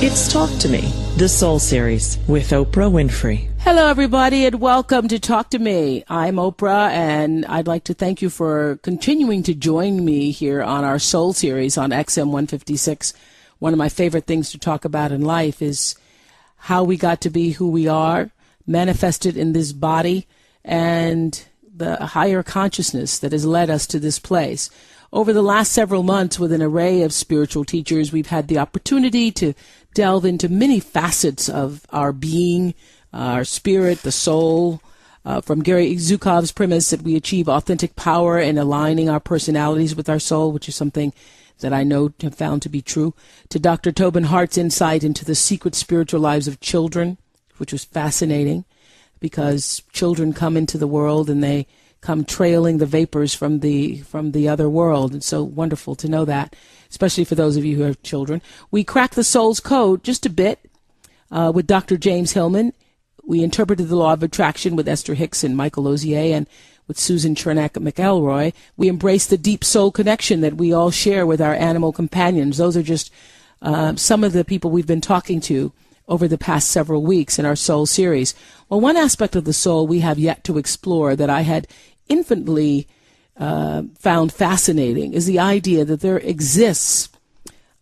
It's Talk to Me, the Soul Series with Oprah Winfrey. Hello, everybody, and welcome to Talk to Me. I'm Oprah, and I'd like to thank you for continuing to join me here on our Soul Series on XM 156. One of my favorite things to talk about in life is how we got to be who we are, manifested in this body, and the higher consciousness that has led us to this place. Over the last several months, with an array of spiritual teachers, we've had the opportunity to delve into many facets of our being, our spirit, the soul, from Gary Zhukov's premise that we achieve authentic power in aligning our personalities with our soul, which is something that I know have found to be true, to Dr. Tobin Hart's insight into the secret spiritual lives of children, which was fascinating because children come into the world and they come trailing the vapors from the other world. It's so wonderful to know that, especially for those of you who have children. We cracked the soul's code just a bit with Dr. James Hillman. We interpreted the law of attraction with Esther Hicks and Michael Ozier, and with Susan Chernak McElroy. We embraced the deep soul connection that we all share with our animal companions. Those are just some of the people we've been talking to over the past several weeks in our soul series. Well, one aspect of the soul we have yet to explore that I had infinitely found fascinating is the idea that there exists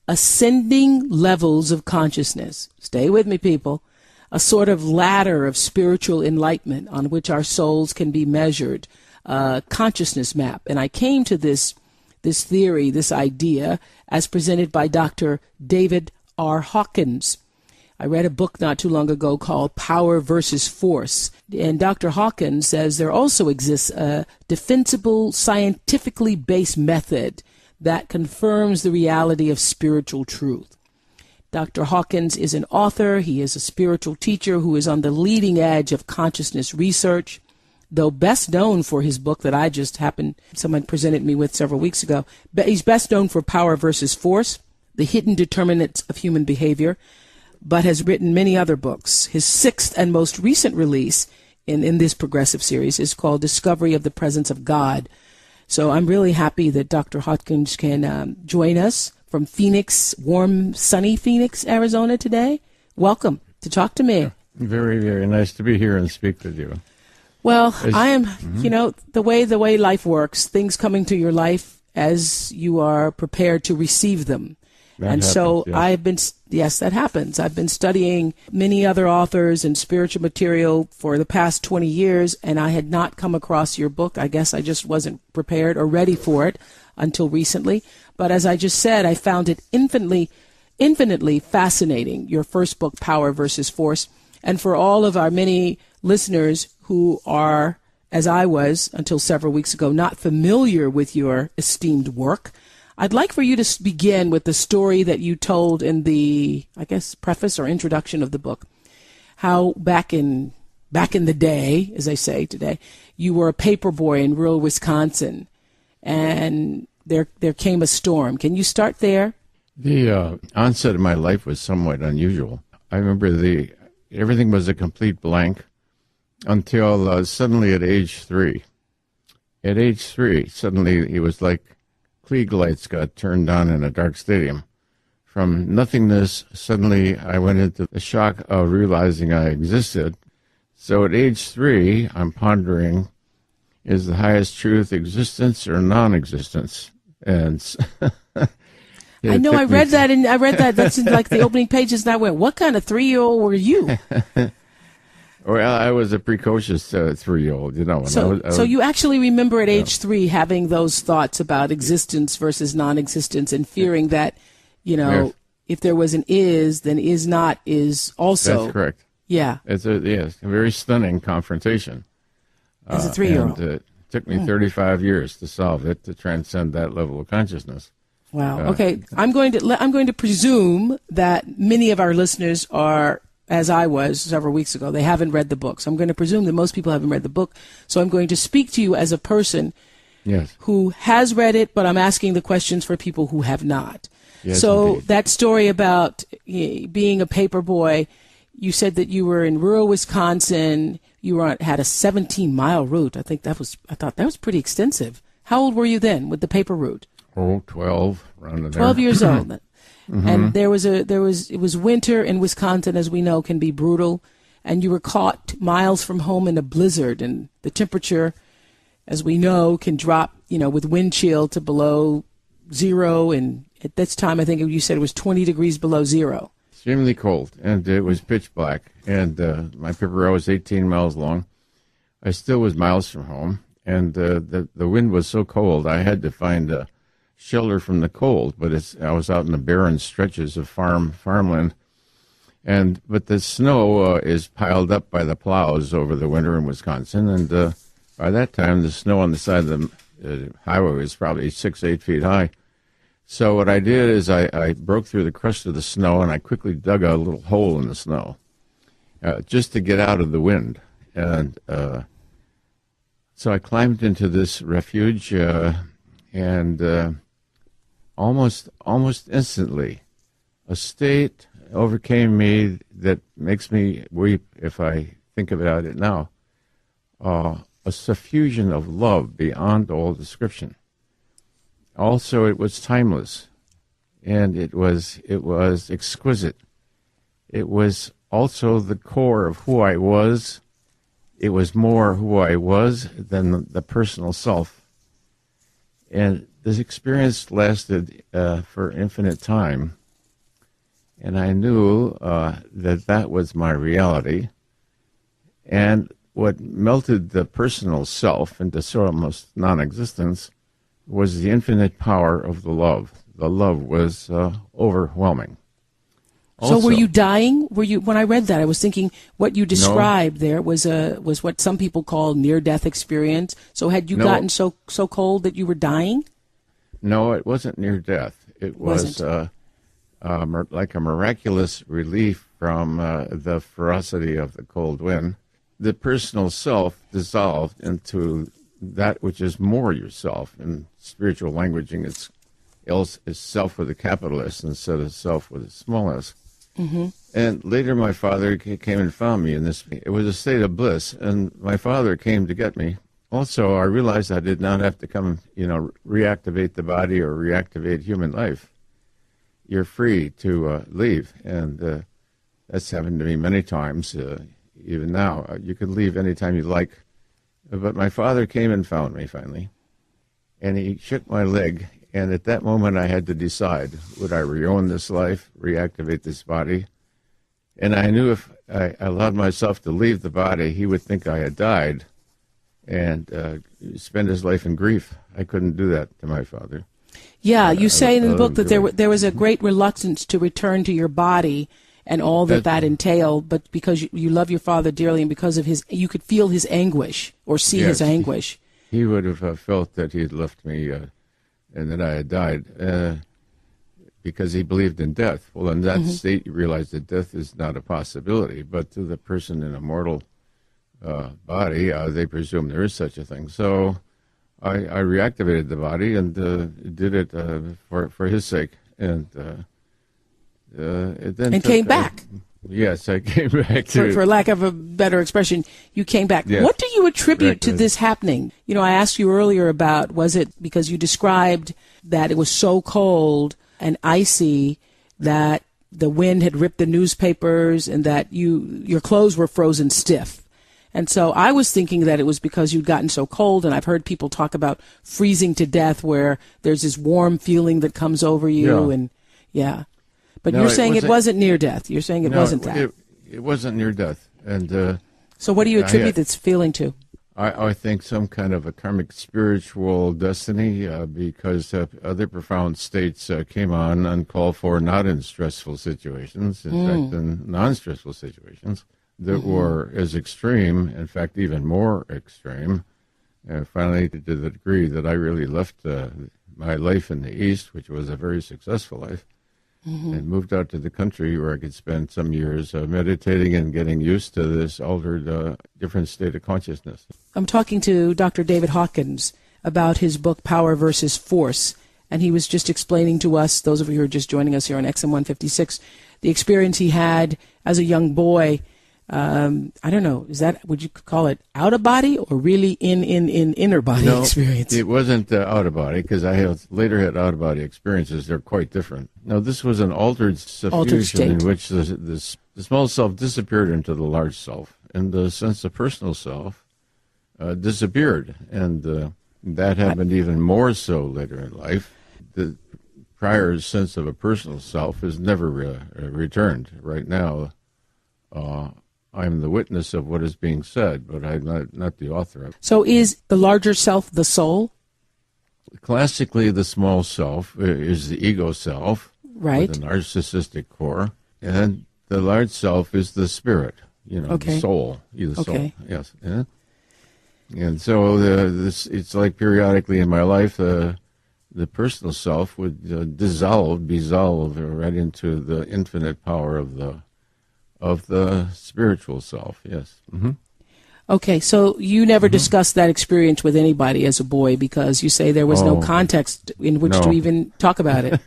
ascending levels of consciousness. Stay with me, people. A sort of ladder of spiritual enlightenment on which our souls can be measured, consciousness map. And I came to this theory, this idea, as presented by Dr. David R. Hawkins. I read a book not too long ago called Power versus Force. And Dr. Hawkins says there also exists a defensible, scientifically based method that confirms the reality of spiritual truth. Dr. Hawkins is an author. He is a spiritual teacher who is on the leading edge of consciousness research, though best known for his book that I just someone presented me with several weeks ago. But he's best known for Power versus Force, The Hidden Determinants of Human Behavior, but has written many other books. His sixth and most recent release in this progressive series is called Discovery of the Presence of God. So I'm really happy that Dr. Hawkins can join us from Phoenix, warm, sunny Phoenix, Arizona today. Welcome to Talk to Me. Very, very nice to be here and speak with you. Well, I am, the way life works, things come into your life as you are prepared to receive them. That happens. I've been studying many other authors and spiritual material for the past 20 years, and I had not come across your book. I guess I just wasn't prepared or ready for it until recently. But as I just said, I found it infinitely fascinating, your first book, Power versus Force. And for all of our many listeners who are, as I was until several weeks ago, not familiar with your esteemed work, I'd like for you to begin with the story that you told in the, preface or introduction of the book. How back in the day, as I say today, you were a paper boy in rural Wisconsin, and there came a storm. Can you start there? The onset of my life was somewhat unusual. I remember everything was a complete blank until suddenly at age 3. At age 3, suddenly it was like Klieg lights got turned on in a dark stadium. From nothingness, suddenly I went into the shock of realizing I existed. So at age 3, I'm pondering, is the highest truth existence or non-existence? And I know I read that. That's in like the opening pages, and I went, what kind of 3-year-old were you? Well, I was a precocious 3-year-old, So you actually remember at age 3 having those thoughts about existence versus non-existence and fearing that, yes. If there was an is, then is not is also. That's correct. Yeah. It's a very stunning confrontation. As a 3-year-old. And it took me 35 years to solve it, to transcend that level of consciousness. Wow. Okay. I'm going to presume that many of our listeners are, as I was several weeks ago, they haven't read the book. So I'm going to presume that most people haven't read the book. So I'm going to speak to you as a person who has read it, but I'm asking the questions for people who have not. Yes, so indeed. That story about being a paper boy, you said that you were in rural Wisconsin. You had a 17-mile route. I thought that was pretty extensive. How old were you then with the paper route? 12, around there. 12 years old. And it was winter in Wisconsin, as we know, can be brutal. And you were caught miles from home in a blizzard, and the temperature, as we know, can drop, with wind chill to below zero. And at this time, I think you said it was 20 degrees below zero. Extremely cold, and it was pitch black. And my paper route was 18 miles long. I still was miles from home, and the wind was so cold, I had to find a shelter from the cold. But I was out in the barren stretches of farmland. But the snow is piled up by the plows over the winter in Wisconsin, and by that time the snow on the side of the highway was probably 6-8 feet high. So what I did is I broke through the crust of the snow, and I quickly dug a little hole in the snow just to get out of the wind. And so I climbed into this refuge, and almost instantly a state overcame me that makes me weep if I think about it now. A suffusion of love beyond all description. Also, it was timeless, and it was exquisite. It was also the core of who I was. It was more who I was than the personal self. And this experience lasted for infinite time. And I knew that was my reality. And what melted the personal self into sort of almost non-existence was the infinite power of the love. The love was overwhelming. So were you dying? When I read that, I was thinking what you described there was what some people call near-death experience. So had you gotten so cold that you were dying? No, it wasn't near death. It was like a miraculous relief from the ferocity of the cold wind. The personal self dissolved into that which is more yourself. In spiritual languaging, it's self with a capital S instead of self with a small s. Mm-hmm. And later my father came and found me in this. It was a state of bliss, and my father came to get me. Also, I realized I did not have to come, reactivate the body or reactivate human life. You're free to leave, and that's happened to me many times. Even now, you could leave anytime you like. But my father came and found me finally, and he shook my leg. And at that moment, I had to decide, would I reown this life, reactivate this body? And I knew if I allowed myself to leave the body, he would think I had died and spend his life in grief. I couldn't do that to my father. Yeah, you say in the book that there was a great reluctance to return to your body and all that entailed, but because you love your father dearly and because of you could feel his anguish or see his anguish. He would have felt that he had left me and that I had died because he believed in death. Well, in that state, you realize that death is not a possibility, but to the person in a mortal body, they presume there is such a thing. So I reactivated the body and did it for his sake, and it then came back. Yes, I came back to. For lack of a better expression, you came back. Yes. What do you attribute to this happening? I asked you earlier about, was it because you described that it was so cold and icy that the wind had ripped the newspapers and that your clothes were frozen stiff? And so I was thinking that it was because you'd gotten so cold, and I've heard people talk about freezing to death where there's this warm feeling that comes over you. But you're saying it wasn't near death. You're saying it wasn't that. It wasn't near death. And so what do you attribute this feeling to? I think some kind of a karmic spiritual destiny because other profound states came on uncalled for, not in stressful situations, in fact, in non-stressful situations that were as extreme, in fact, even more extreme, finally to the degree that I really left my life in the East, which was a very successful life, and moved out to the country where I could spend some years meditating and getting used to this altered, different state of consciousness. I'm talking to Dr. David Hawkins about his book, Power versus Force, and he was just explaining to us, those of you who are just joining us here on XM 156, the experience he had as a young boy I don't know, would you call it out of body or really in inner body experience? It wasn't out of body, because I have later had out of body experiences. They're quite different. No, this was an altered suffusion in which the small self disappeared into the large self, and the sense of personal self disappeared. And that happened even more so later in life. The prior sense of a personal self is never returned. Right now, I'm the witness of what is being said, but I'm not the author of it. So is the larger self the soul? Classically, the small self is the ego self, right, with a narcissistic core, and the large self is the spirit, the soul. Soul, yes. Yeah? And so it's like periodically in my life, the personal self would dissolve right into the infinite power of the spiritual self. Yes. Mm-hmm. Okay, so you never discussed that experience with anybody as a boy, because you say there was no context in which to even talk about it.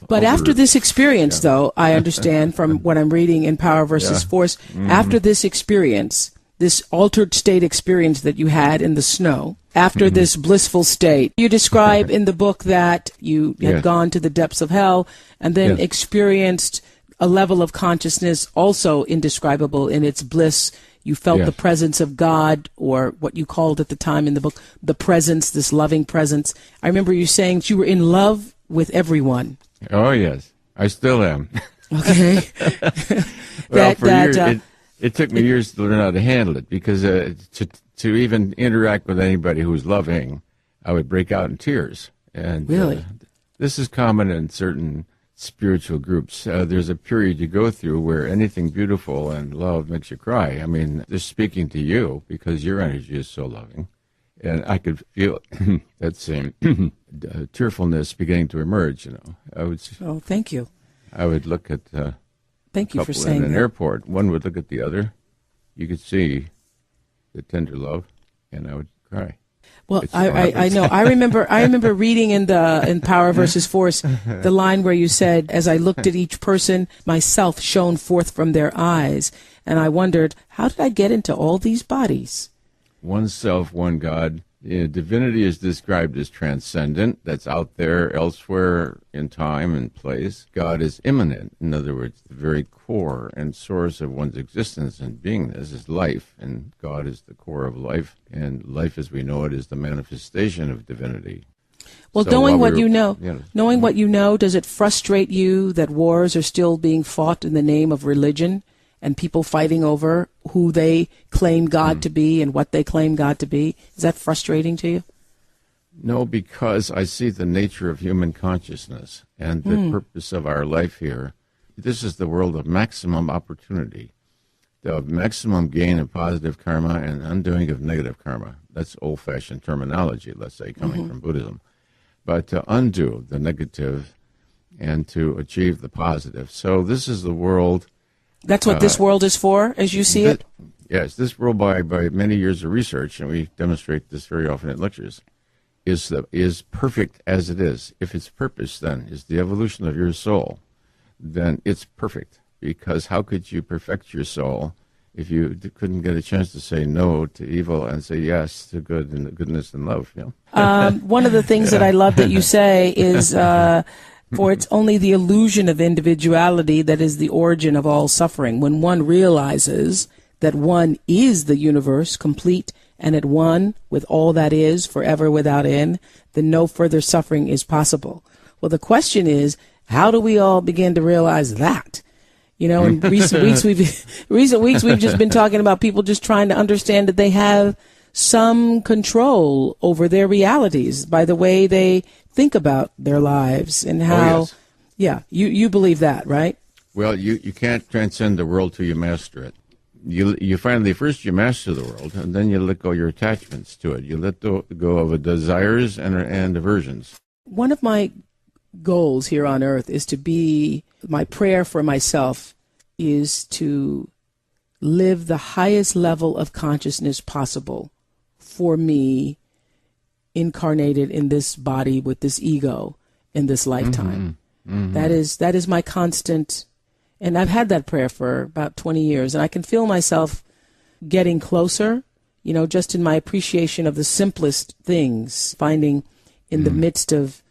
But after this experience, though, I understand from what I'm reading in Power versus Force, after this experience, this altered state experience that you had in the snow, after this blissful state, you describe in the book that you had gone to the depths of hell and then experienced a level of consciousness also indescribable in its bliss. You felt the presence of God, or what you called at the time in the book, the presence, this loving presence. I remember you saying that you were in love with everyone. Oh, yes. I still am. Okay. Well, years, it took me years to learn how to handle it, because to even interact with anybody who was loving, I would break out in tears. And really? This is common in certain spiritual groups. There's a period you go through where anything beautiful and love makes you cry. I mean, just speaking to you, because your energy is so loving. And I could feel that same tearfulness beginning to emerge, Oh, thank you. I would look at thank you for saying in an that. airport. One would look at the other. You could see the tender love, and I would cry. Well, I know. I remember reading in Power versus Force the line where you said, "As I looked at each person, myself shone forth from their eyes," and I wondered, how did I get into all these bodies? One self, one God. Divinity is described as transcendent. That's out there elsewhere in time and place. God is immanent. In other words, the very core and source of one's existence and beingness is life, and God is the core of life, and life as we know it is the manifestation of divinity. Well, knowing what you know, does it frustrate you that wars are still being fought in the name of religion, and people fighting over who they claim God to be and what they claim God to be? Is that frustrating to you? No, because I see the nature of human consciousness and the purpose of our life here. This is the world of maximum opportunity, of maximum gain of positive karma and undoing of negative karma. That's old-fashioned terminology, let's say, coming from Buddhism. But to undo the negative and to achieve the positive. So this is the world. That's what this world is for, as you see it? Yes, this world, by many years of research, and we demonstrate this very often at lectures, is perfect as it is. If its purpose, then, is the evolution of your soul, then it's perfect. Because how could you perfect your soul if you couldn't get a chance to say no to evil and say yes to good and goodness and love? One of the things that I love that you say is... for it's only the illusion of individuality that is the origin of all suffering. When one realizes that one is the universe, complete and at one with all that is, forever without end, then no further suffering is possible. Well, the question is, how do we all begin to realize that? In recent weeks we've just been talking about people just trying to understand that they have some control over their realities by the way they think about their lives and how, you believe that, right? Well, you can't transcend the world till you master it. You finally, first you master the world, and then you let go your attachments to it. You let go of desires and aversions. One of my goals here on earth is to be, my prayer for myself is to live the highest level of consciousness possible for me, incarnated in this body with this ego in this lifetime. That is my constant And I've had that prayer for about 20 years, and I can feel myself getting closer, just in my appreciation of the simplest things, finding in the midst of,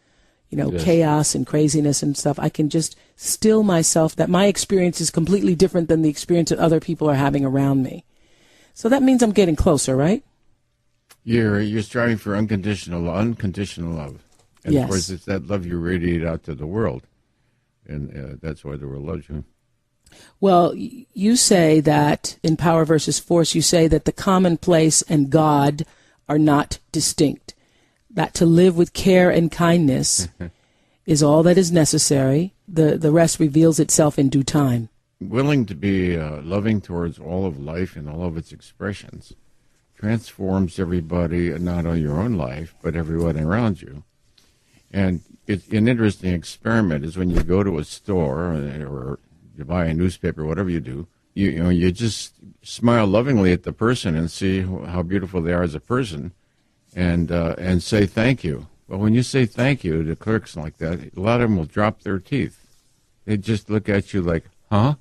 Yes. chaos and craziness and stuff, I can just still myself that my experience is completely different than the experience that other people are having around me. So that means I'm getting closer, right? You're striving for unconditional love. And Yes. of course, it's that love you radiate out to the world. And that's why the world loves you. Well, you say that in Power versus Force, you say that the commonplace and God are not distinct, that to live with care and kindness is all that is necessary. The rest reveals itself in due time. Willing to be loving towards all of life and all of its expressions transforms everybody, not only your own life, but everyone around you. And it's an interesting experiment is when you go to a store or you buy a newspaper, whatever you do, you just smile lovingly at the person and see how beautiful they are as a person, and say thank you. Well, when you say thank you to clerks like that, a lot of them will drop their teeth. They just look at you like, huh?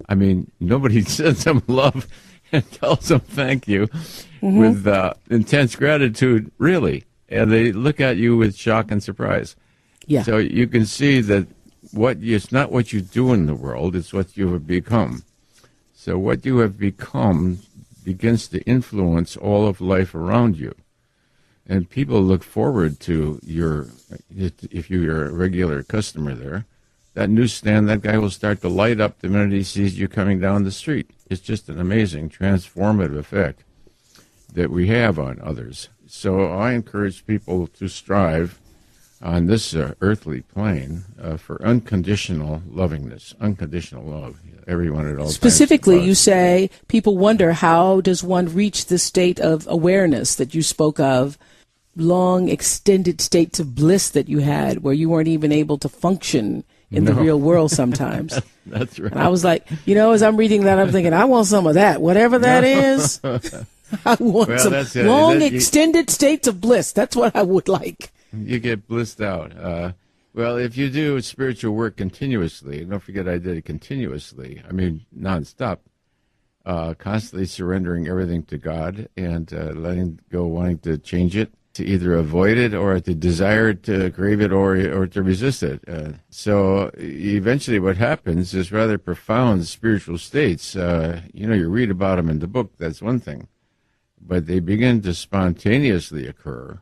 I mean, nobody sends them love and tells them thank you with intense gratitude, really. And they look at you with shock and surprise. Yeah. So you can see that it's not what you do in the world, it's what you have become. So what you have become begins to influence all of life around you. And people look forward to if you're a regular customer there, that newsstand, that guy will start to light up the minute he sees you coming down the street. It's just an amazing transformative effect that we have on others. So I encourage people to strive on this earthly plane for unconditional lovingness, unconditional love, everyone at all Specifically, times. you say people wonder, how does one reach the state of awareness that you spoke of, long extended states of bliss that you had where you weren't even able to function in the real world sometimes. That's right. And I was like, as I'm reading that, I'm thinking, I want some of that, whatever that is. I want some long extended states of bliss. That's what I would like. You get blissed out. Well, if you do spiritual work continuously, don't forget I did it continuously, I mean nonstop, constantly surrendering everything to God and letting go, wanting to change it, to either avoid it or to desire to crave it or to resist it. So eventually what happens is rather profound spiritual states. You read about them in the book, that's one thing. But they begin to spontaneously occur,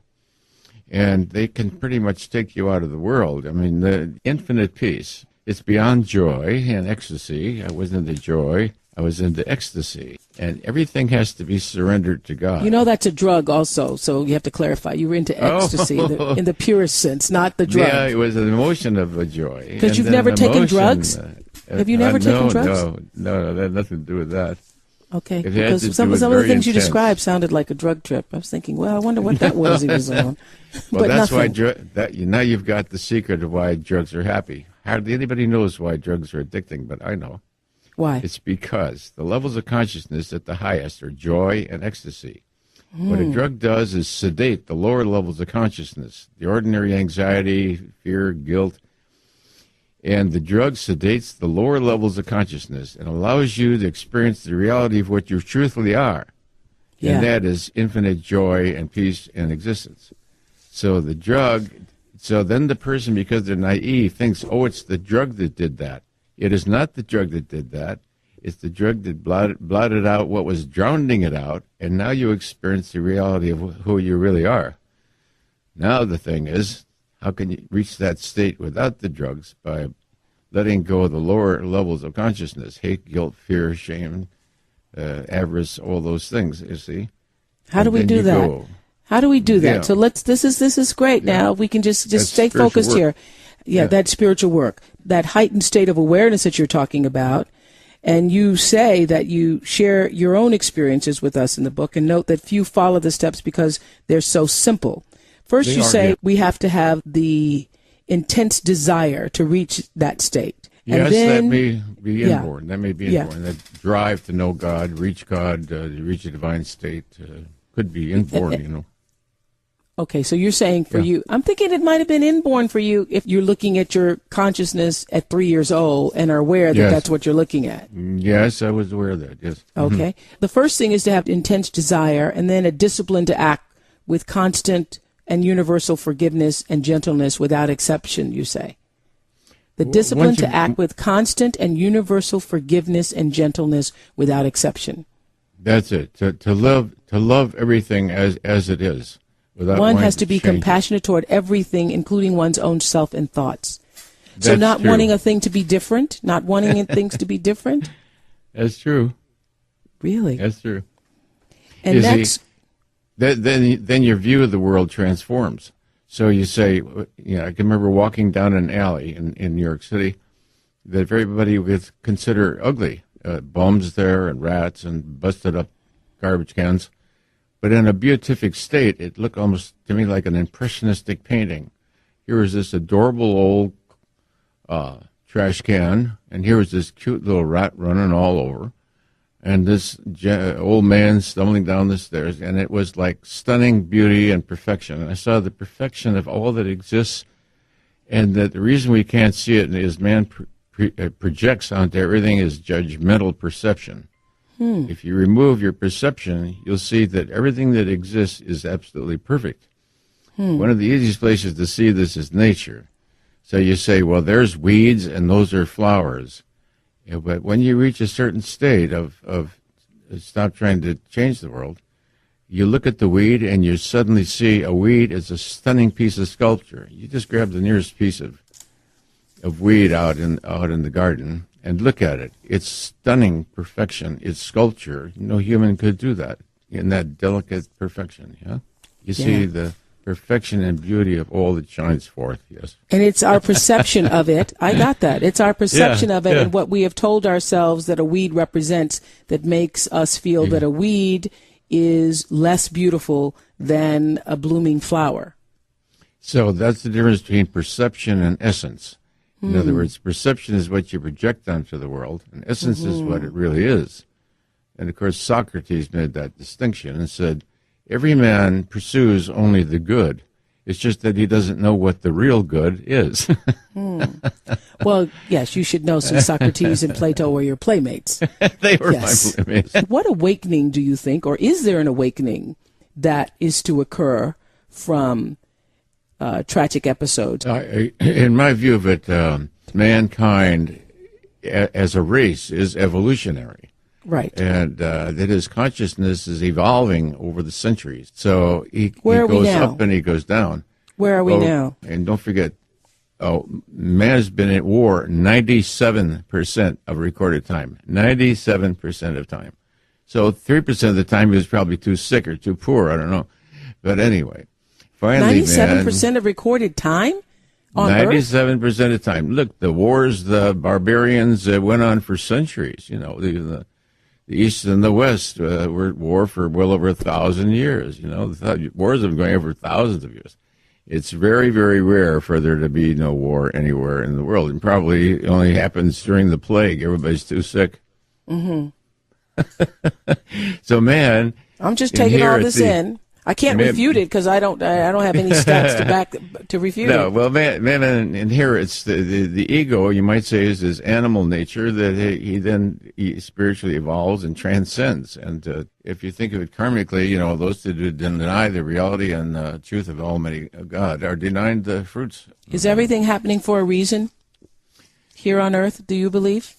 and they can pretty much take you out of the world. I mean, the infinite peace. It's beyond joy and ecstasy. I was into joy. I was into ecstasy. And everything has to be surrendered to God. That's a drug also, so you have to clarify. You were into ecstasy in the purest sense, not the drug. Yeah, it was an emotion of a joy. Because you've never taken drugs? Have you never taken drugs? No, that had nothing to do with that. Okay, because some of the things you described sounded like a drug trip. I was thinking, well, I wonder what that was he was on. Well, but that's nothing. why now you've got the secret of why drugs are happy. Hardly anybody knows why drugs are addicting, but I know. Why? It's because the levels of consciousness at the highest are joy and ecstasy. What a drug does is sedate the lower levels of consciousness, the ordinary anxiety, fear, guilt. And the drug sedates the lower levels of consciousness and allows you to experience the reality of what you truthfully are. Yeah. And that is infinite joy and peace and existence. So then the person, because they're naive, thinks, it's the drug that did that. It is not the drug that did that. It's the drug that blotted out what was drowning it out, and now you experience the reality of who you really are. Now the thing is, how can you reach that state without the drugs? By letting go of the lower levels of consciousness, hate, guilt, fear, shame, avarice, all those things, you see. How do we do that? How do we do that? Yeah. So this is great now. We can just stay focused here. Yeah, that spiritual work, that heightened state of awareness that you're talking about. And you say that you share your own experiences with us in the book, and note that few follow the steps because they're so simple. First, you say we have to have the intense desire to reach that state. Yes, and then, that may be inborn. That may be inborn. That drive to know God, to reach a divine state, could be inborn, Okay, so you're saying for you, I'm thinking it might have been inborn for you if you're looking at your consciousness at 3 years old and are aware that Yes. that's what you're looking at. Yes, I was aware of that, yes. Okay. The first thing is to have intense desire and then a discipline to act with constant and universal forgiveness and gentleness without exception, you say. The discipline once you- to act with constant and universal forgiveness and gentleness without exception. That's it. To love everything as it is. Without One wanting has to be change it. compassionate toward everything, including one's own self and thoughts. So That's not true. wanting a thing to be different, not wanting things to be different? That's true. Really? That's true. And You next, see, then your view of the world transforms. So you say, I can remember walking down an alley in New York City that everybody would consider ugly. Bums there and rats and busted up garbage cans. But in a beatific state, it looked almost to me like an impressionistic painting. Here was this adorable old trash can, and here was this cute little rat running all over, and this old man stumbling down the stairs, and it was like stunning beauty and perfection. And I saw the perfection of all that exists, and that the reason we can't see it is man projects onto everything is judgmental perception. If you remove your perception, you'll see that everything that exists is absolutely perfect. One of the easiest places to see this is nature. So you say, well, there's weeds and those are flowers. But when you reach a certain state of stop trying to change the world, you look at the weed and you suddenly see a weed as a stunning piece of sculpture. You just grab the nearest piece of weed out in the garden and look at it. It's stunning perfection. It's sculpture. No human could do that in that delicate perfection. Yeah, you see the perfection and beauty of all that shines forth. Yes, and it's our perception of it. I got that. It's our perception of it and what we have told ourselves that a weed represents that makes us feel that a weed is less beautiful than a blooming flower. So that's the difference between perception and essence. In other words, perception is what you project onto the world, and essence is what it really is. And of course, Socrates made that distinction and said, every man pursues only the good. It's just that he doesn't know what the real good is. Well, yes, you should know, since Socrates and Plato were your playmates. They were Yes. my playmates. What awakening do you think, or is there an awakening that is to occur from tragic episodes? In my view of it, mankind as a race is evolutionary. Right. And that his consciousness is evolving over the centuries. So he Where are we goes now? up and he goes down. Where are we now? And don't forget, man has been at war 97% of recorded time. 97% of time. So 3% of the time he was probably too sick or too poor. I don't know. But anyway, finally, 97% of recorded time on Earth? 97% of the time. Look, the wars, the barbarians went on for centuries. You know, the East and the West were at war for well over 1,000 years. You know, the wars have been going over thousands of years. It's very, very rare for there to be no war anywhere in the world. And probably only happens during the plague. Everybody's too sick. Mm-hmm. So, man. I'm just taking all this in. I can't refute it because I don't have any stats to refute it. No, well, man, inherits the ego. You might say is his animal nature that he spiritually evolves and transcends. And if you think of it karmically, you know, those who deny the reality and truth of Almighty God are denied the fruits. Is everything happening for a reason here on Earth? Do you believe?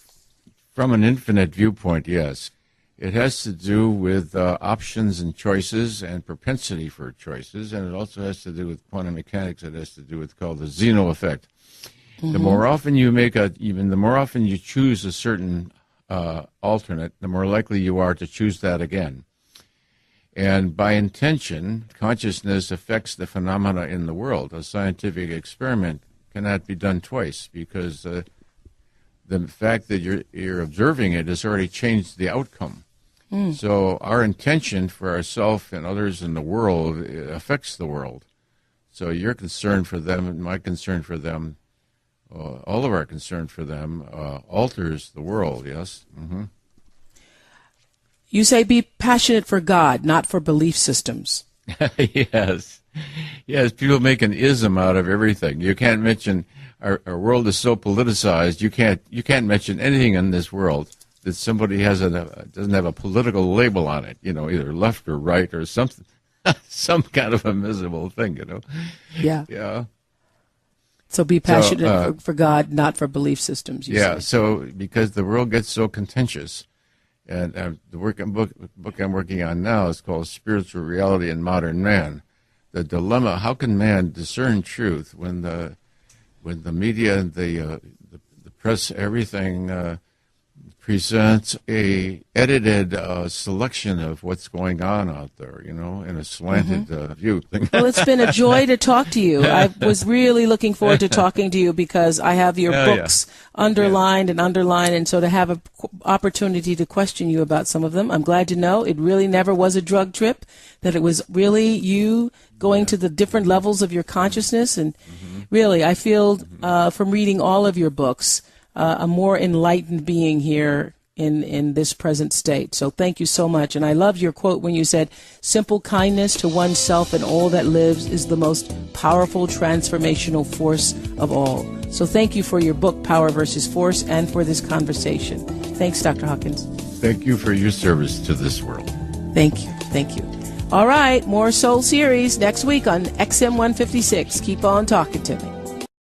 From an infinite viewpoint, yes. It has to do with options and choices and propensity for choices, and it also has to do with quantum mechanics. It has to do with called the Zeno effect. Mm-hmm. The more often you the more often you choose a certain alternate, the more likely you are to choose that again. And by intention, consciousness affects the phenomena in the world. A scientific experiment cannot be done twice because the fact that you're observing it has already changed the outcome. So our intention for ourselves and others in the world affects the world. So your concern for them and my concern for them, all of our concern for them, alters the world, yes? Mm-hmm. You say be passionate for God, not for belief systems. Yes. Yes, people make an ism out of everything. You can't mention our world is so politicized. You can't mention anything in this world that somebody doesn't have a political label on it. Either left or right or something, some kind of a miserable thing. Yeah. Yeah. So be passionate for God, not for belief systems. You say. So because the world gets so contentious, and the book I'm working on now is called Spiritual Reality in Modern Man. The dilemma: how can man discern truth when the media and the press, everything presents a edited selection of what's going on out there, in a slanted view. Well, it's been a joy to talk to you. I was really looking forward to talking to you because I have your books underlined and so to have an opportunity to question you about some of them, I'm glad to know it really never was a drug trip, that it was really you going to the different levels of your consciousness. And really, I feel from reading all of your books, a more enlightened being here in this present state. So thank you so much. And I loved your quote when you said, simple kindness to oneself and all that lives is the most powerful transformational force of all. So thank you for your book, Power versus Force, and for this conversation. Thanks, Dr. Hawkins. Thank you for your service to this world. Thank you. Thank you. All right, more Soul Series next week on XM 156. Keep on talking to me.